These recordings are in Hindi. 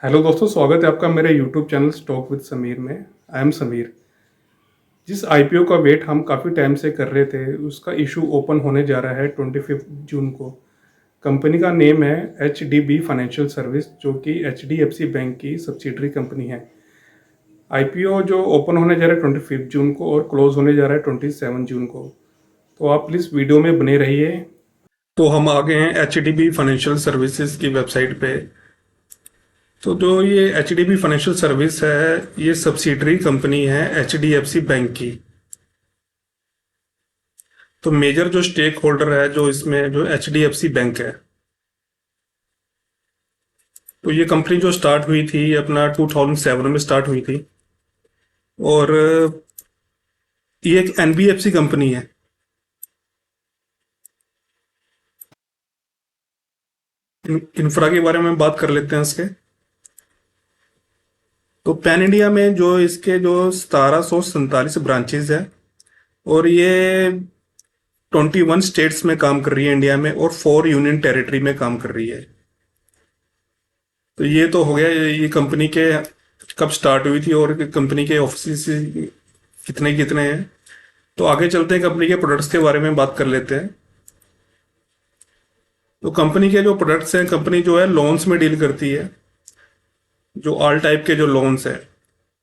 हेलो दोस्तों, स्वागत है आपका मेरे YouTube channel stock with Sameer में। I am Sameer. जिस आईपीओ का वेट हम काफ़ी टाइम से कर रहे थे, उसका इशू ओपन होने जा रहा है 25 जून को। कंपनी का नेम है H D B financial service, जो कि H D F C bank की सब्सिडरी कंपनी है। आईपीओ जो ओपन होने जा रहा है 25 जून को और क्लोज होने जा रहा है 27 जून को। तो आप प्लीज़ वीडियो में बने रहिए। तो हम आ गए हैं H D B financial services की वेबसाइट पे। तो जो ये H D B financial service है, ये सब्सिडरी कंपनी है H D F C bank की। तो मेजर जो स्टेक होल्डर है जो इसमें जो H D F C bank है। तो ये कंपनी जो स्टार्ट हुई थी अपना 2007 में स्टार्ट हुई थी। और ये एक एनबीएफसी कंपनी है। इंफ्रा के बारे में बात कर लेते हैं इसके। तो पैन इंडिया में जो इसके जो 1747 ब्रांचेज है, और ये 21 स्टेट्स में काम कर रही है इंडिया में, और 4 यूनियन टेरिटरी में काम कर रही है। तो ये तो हो गया ये कंपनी के कब स्टार्ट हुई थी और कंपनी के ऑफिस कितने कितने हैं। तो आगे चलते हैं, कंपनी के प्रोडक्ट्स के बारे में बात कर लेते हैं। तो कंपनी के जो प्रोडक्ट्स हैं, कंपनी जो है लोन्स में डील करती है, जो ऑल टाइप के जो लोन्स है।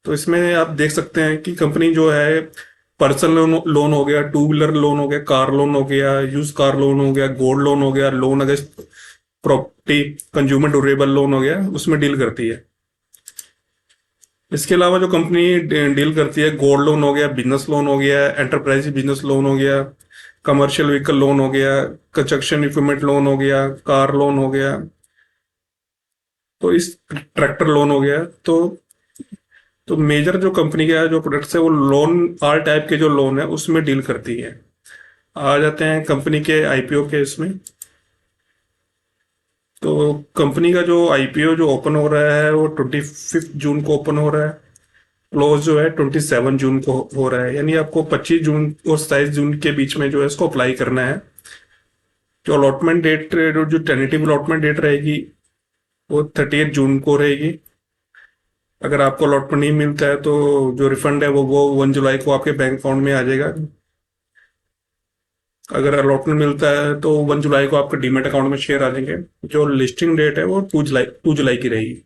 तो इसमें आप देख सकते हैं कि कंपनी जो है पर्सनल लोन लोन हो गया, टू व्हीलर लोन हो गया, कार लोन हो गया, यूज कार लोन हो गया, गोल्ड लोन हो गया, loan against property, consumer durable loan हो गया, उसमें डील करती है। इसके अलावा जो कंपनी डील करती है, गोल्ड लोन हो गया, बिजनेस लोन हो गया, एंटरप्राइज बिजनेस लोन हो गया, कमर्शियल व्हीकल लोन हो गया, कंस्ट्रक्शन इक्विपमेंट लोन हो गया, कार लोन हो गया, तो इस ट्रैक्टर लोन हो गया। तो मेजर जो कंपनी का जो प्रोडक्ट्स है वो लोन ऑल टाइप के जो लोन है उसमें डील करती है। आ जाते हैं कंपनी के आईपीओ के इसमें। तो कंपनी का जो आईपीओ जो ओपन हो रहा है वो 25 जून को ओपन हो रहा है। क्लोज जो है 27 जून को हो रहा है, यानी आपको 25 जून और 27 जून के बीच में जो है इसको अप्लाई करना है। जो अलॉटमेंट डेट, जो टेंटेटिव अलॉटमेंट डेट रहेगी वो 30 जून को रहेगी। अगर आपको अलॉटमेंट नहीं मिलता है तो जो रिफंड है वो 1 जुलाई को आपके बैंक अकाउंट में आ जाएगा। अगर अलॉटमेंट मिलता है तो 1 जुलाई को आपके डीमेट अकाउंट में शेयर आ जाएंगे। जो लिस्टिंग डेट है वो 2 जुलाई की रहेगी।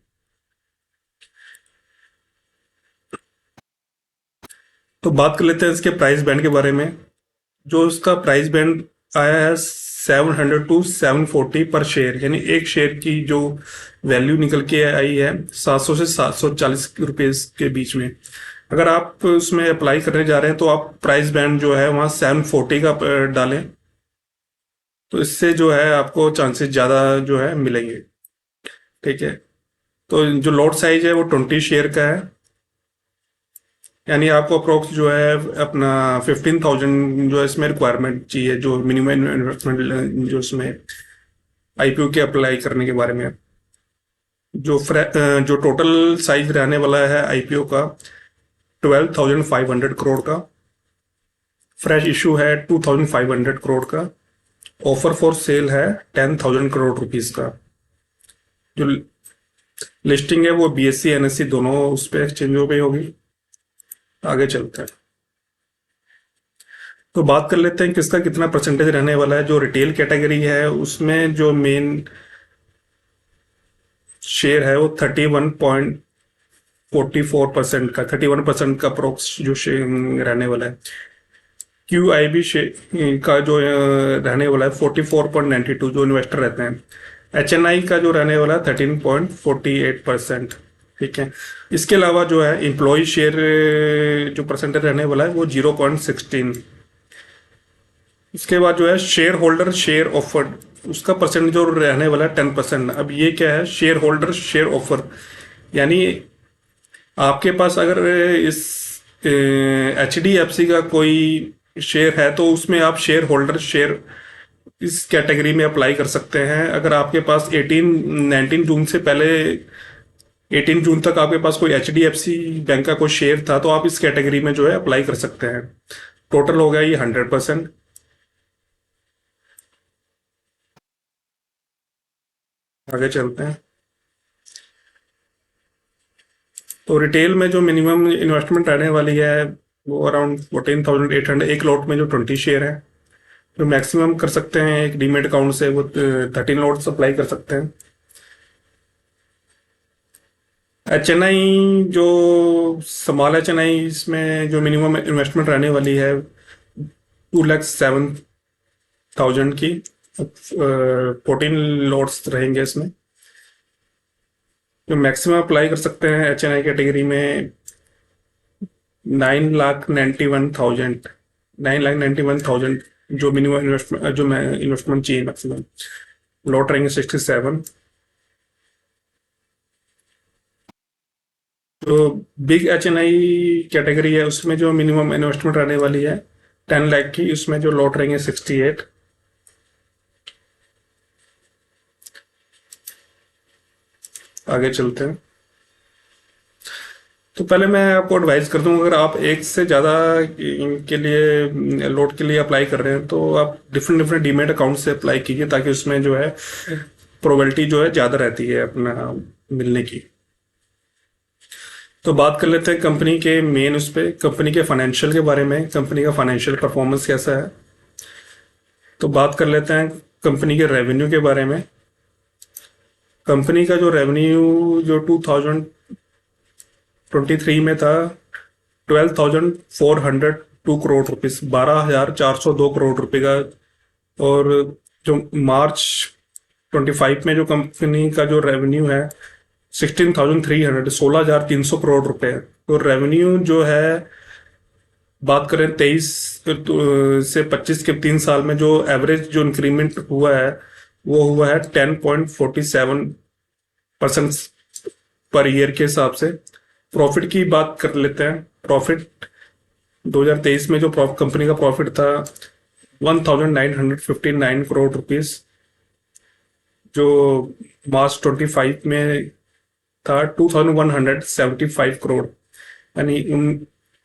तो बात कर लेते हैं इसके प्राइस बैंड के बारे में। जो इसका प्राइस बैंड आया है 700 टू 740 पर शेयर, यानी एक शेयर की जो वैल्यू निकल के आई है 700 से 740 रुपीज के बीच में। अगर आप उसमें अप्लाई करने जा रहे हैं तो आप प्राइस बैंड जो है वहाँ 740 का डालें, तो इससे जो है आपको चांसेस ज़्यादा जो है मिलेंगे। ठीक है। तो जो लॉट साइज है वो 20 शेयर का है, यानी आपको अप्रोक्स जो है अपना 15,000 जो है इसमें रिक्वायरमेंट चाहिए, जो मिनिमम इन्वेस्टमेंट जो इसमें आईपीओ के अप्लाई करने के बारे में। जो टोटल साइज रहने वाला है आईपीओ का 12,500 करोड़ का। फ्रेश इशू है 2,500 करोड़ का। ऑफर फॉर सेल है 10,000 करोड़ रुपीस का। जो लिस्टिंग है वो बीएससी एनएससी दोनों उस पर एक्सचेंजों पे होगी। आगे चलते हैं, तो बात कर लेते हैं किसका कितना परसेंटेज रहने वाला है। जो रिटेल कैटेगरी है उसमें जो मेन शेयर है वो 31.44% का, 31% का अप्रोक्स जो शेयर रहने वाला है। क्यू आई बी का जो रहने वाला है 44.92 जो इन्वेस्टर रहते हैं। एच एन आई का जो रहने वाला है 13.48%। ठीक है। इसके अलावा जो है एम्प्लॉय शेयर जो परसेंटेज रहने वाला है वो 0.16। इसके बाद जो है शेयर होल्डर शेयर ऑफर, उसका परसेंट जो रहने वाला है 10%। अब ये क्या है, शेयर होल्डर शेयर ऑफर, यानी आपके पास अगर इस एच डी एफ सी का कोई शेयर है तो उसमें आप शेयर होल्डर शेयर इस कैटेगरी में अप्लाई कर सकते हैं। अगर आपके पास 19 जून से पहले 18 जून तक आपके पास कोई H D F C bank का कोई शेयर था तो आप इस कैटेगरी में जो है अप्लाई कर सकते हैं। टोटल हो गया ये 100%। आगे चलते हैं। तो रिटेल में जो मिनिमम इन्वेस्टमेंट रहने वाली है वो अराउंड 14,800 एक लॉट में, जो 20 शेयर है। जो मैक्सिमम कर सकते हैं एक डीमेट अकाउंट से वो 13 लॉट अप्लाई कर सकते हैं। HNI जो स्मॉल HNI, इसमें जो मिनिमम इन्वेस्टमेंट रहने वाली है 2,07,000 की, 14 लॉट्स रहेंगे इसमें। जो मैक्सिमम अप्लाई कर सकते हैं HNI कैटेगरी में 9,91,000, 9,91,000 जो मिनिमम इन्वेस्टमेंट, जो इन्वेस्टमेंट चाहिए मैक्सिमम। लॉट रहेंगे 67। जो बिग HNI कैटेगरी है उसमें जो मिनिमम इन्वेस्टमेंट रहने वाली है 10 लाख की, उसमें जो लॉट रहेंगे 68। आगे चलते हैं। तो पहले मैं आपको एडवाइस कर दूं, अगर आप एक से ज़्यादा के लिए लोड के लिए अप्लाई कर रहे हैं तो आप डिफरेंट डिफरेंट डीमेट अकाउंट से अप्लाई कीजिए, ताकि उसमें जो है प्रोबेबिलिटी जो है ज़्यादा रहती है अपना मिलने की। तो बात कर लेते हैं कंपनी के मेन उस पर, कंपनी के फाइनेंशियल के बारे में, कंपनी का फाइनेंशियल परफॉर्मेंस कैसा है। तो बात कर लेते हैं कंपनी के रेवेन्यू के बारे में। कंपनी का जो रेवेन्यू जो 2023 में था 12,402 करोड़ रुपीस, 12,402 करोड़ रुपए का। और जो मार्च 25 में जो कंपनी का जो रेवेन्यू है 16,300, 16,300 करोड़ रुपए है। तो रेवेन्यू जो है, बात करें 23 से 25 के 3 साल में जो एवरेज जो इंक्रीमेंट हुआ है वो हुआ है 10.47% पर ईयर के हिसाब से। प्रॉफिट की बात कर लेते हैं। प्रॉफिट 2023 में जो कंपनी का प्रॉफिट था 1,959 करोड़ रुपीस, जो मार्च 25 में था 2,175 करोड़।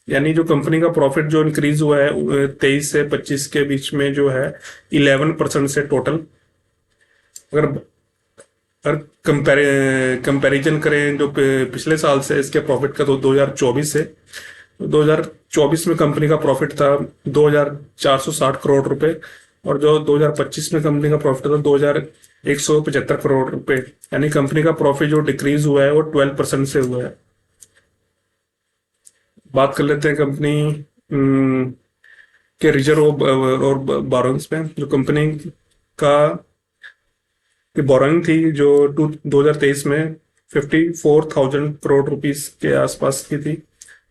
यानी जो कंपनी का प्रॉफिट जो इंक्रीज हुआ है 23 से 25 के बीच में जो है 11% से टोटल। अगर अगर कंपैरिजन करें जो पिछले साल से इसके प्रॉफिट का, तो 2024 से, 2024 में कंपनी का प्रॉफिट था 2,460 करोड़ रुपए, और जो 2025 में कंपनी का प्रॉफिट था 2,175 करोड़ रुपए। यानी कंपनी का प्रॉफिट जो डिक्रीज हुआ है वो 12% से हुआ है। बात कर लेते हैं कंपनी के रिजर्व और बोरोइंग्स पे। जो कंपनी का की बोरोइंग थी जो 2023 में 54,000 करोड़ रुपीस के आसपास की थी।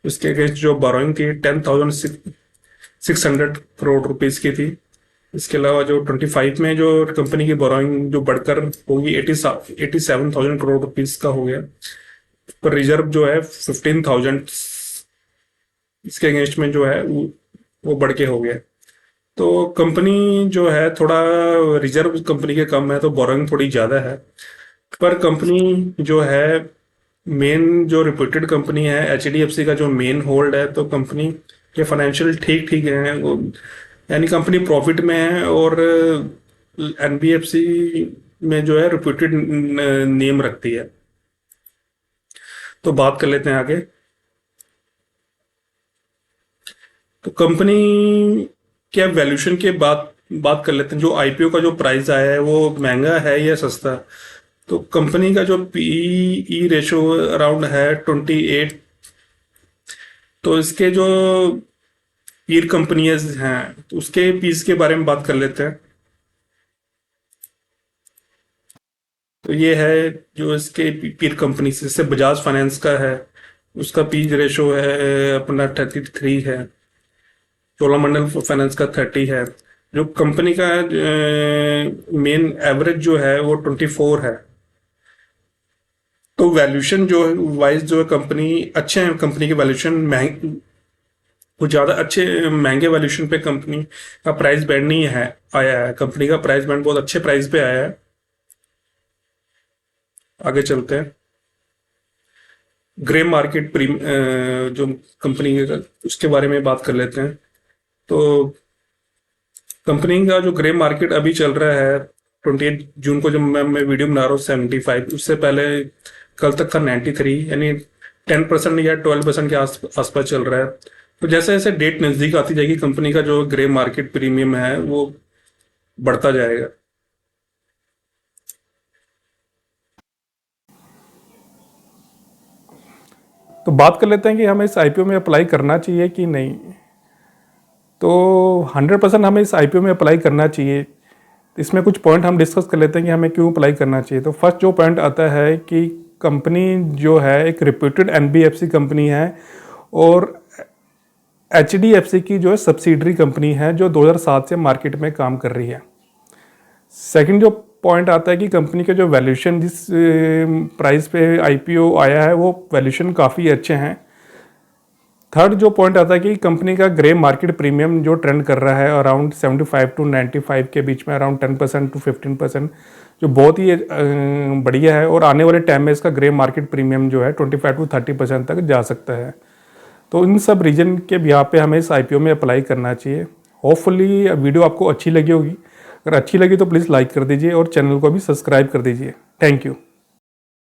उसके अगेंस्ट जो बोरोइंग थी 10,600 करोड़ रुपीस की थी। इसके अलावा जो 25 में जो कंपनी की बोरोइंग जो बढ़कर होगी 87,000 करोड़ रुपीस का हो गया, पर रिजर्व जो है 15,000 इसके अगेंस्ट में जो है वो बढ़ के हो गया। तो कंपनी जो है थोड़ा रिजर्व कंपनी के कम है तो बोरोइंग थोड़ी ज़्यादा है, पर कंपनी जो है मेन जो रिप्यूटेड कंपनी है HDFC का जो मेन होल्ड है, तो कंपनी के फाइनेंशियल ठीक ठीक है, यानी कंपनी प्रॉफिट में है। और NBFC में जो है रिप्यूटेड नेम रखती है। तो बात कर लेते हैं आगे। तो कंपनी क्या वैल्यूशन के बात कर लेते हैं। जो IPO का जो प्राइस आया है वो महंगा है या सस्ता। तो कंपनी का जो PE रेशो अराउंड है 28। तो इसके जो पीर कंपनीज हैं तो उसके पीस के बारे में बात कर लेते हैं। तो ये है जो इसके पीर कंपनी से, जैसे बजाज फाइनेंस का है, उसका पीज रेशो है अपना 33 है। चोलामंडलम फाइनेंस का 30 है। जो कंपनी का मेन एवरेज जो है वो 24 है। तो वैल्यूशन जो वाइज जो है कंपनी अच्छे हैं। कंपनी की वैल्यूशन कुछ ज़्यादा अच्छे महंगे वैल्यूशन पे कंपनी का प्राइस बैंड नहीं है आया है। कंपनी का प्राइस बैंड बहुत अच्छे प्राइस पे आया है। आगे चलते हैं। ग्रे मार्केट जो कंपनी उसके बारे में बात कर लेते हैं। तो कंपनी का जो ग्रे मार्केट अभी चल रहा है 28 जून को जब मैं वीडियो बना रहा हूँ 75, उससे पहले कल तक का 93, यानी 10% या 12% के आसपास चल रहा है। तो जैसे जैसे डेट नज़दीक आती जाएगी, कंपनी का जो ग्रे मार्केट प्रीमियम है वो बढ़ता जाएगा। तो बात कर लेते हैं कि हमें इस आईपीओ में अप्लाई करना चाहिए कि नहीं। तो 100% हमें इस आईपीओ में अप्लाई करना चाहिए। इसमें कुछ पॉइंट हम डिस्कस कर लेते हैं कि हमें क्यों अप्लाई करना चाहिए। तो फर्स्ट जो पॉइंट आता है कि कंपनी जो है एक रिप्यूटेड एनबीएफसी कंपनी है और एचडीएफसी की जो है सब्सिडरी कंपनी है जो 2007 से मार्केट में काम कर रही है। सेकंड जो पॉइंट आता है कि कंपनी के जो वैल्यूएशन जिस प्राइस पे आईपीओ आया है वो वैल्यूएशन काफ़ी अच्छे हैं। थर्ड जो पॉइंट आता है कि कंपनी का ग्रे मार्केट प्रीमियम जो ट्रेंड कर रहा है अराउंड 75 टू 95 के बीच में, अराउंड 10% टू 15%, जो बहुत ही बढ़िया है। और आने वाले टाइम में इसका ग्रे मार्केट प्रीमियम जो है 25 टू 30% तक जा सकता है। तो इन सब रीजन के यहाँ पे हमें इस आईपीओ में अप्लाई करना चाहिए। होपफुली वीडियो आपको अच्छी लगी होगी। अगर अच्छी लगी तो प्लीज़ लाइक कर दीजिए और चैनल को भी सब्सक्राइब कर दीजिए। Thank you.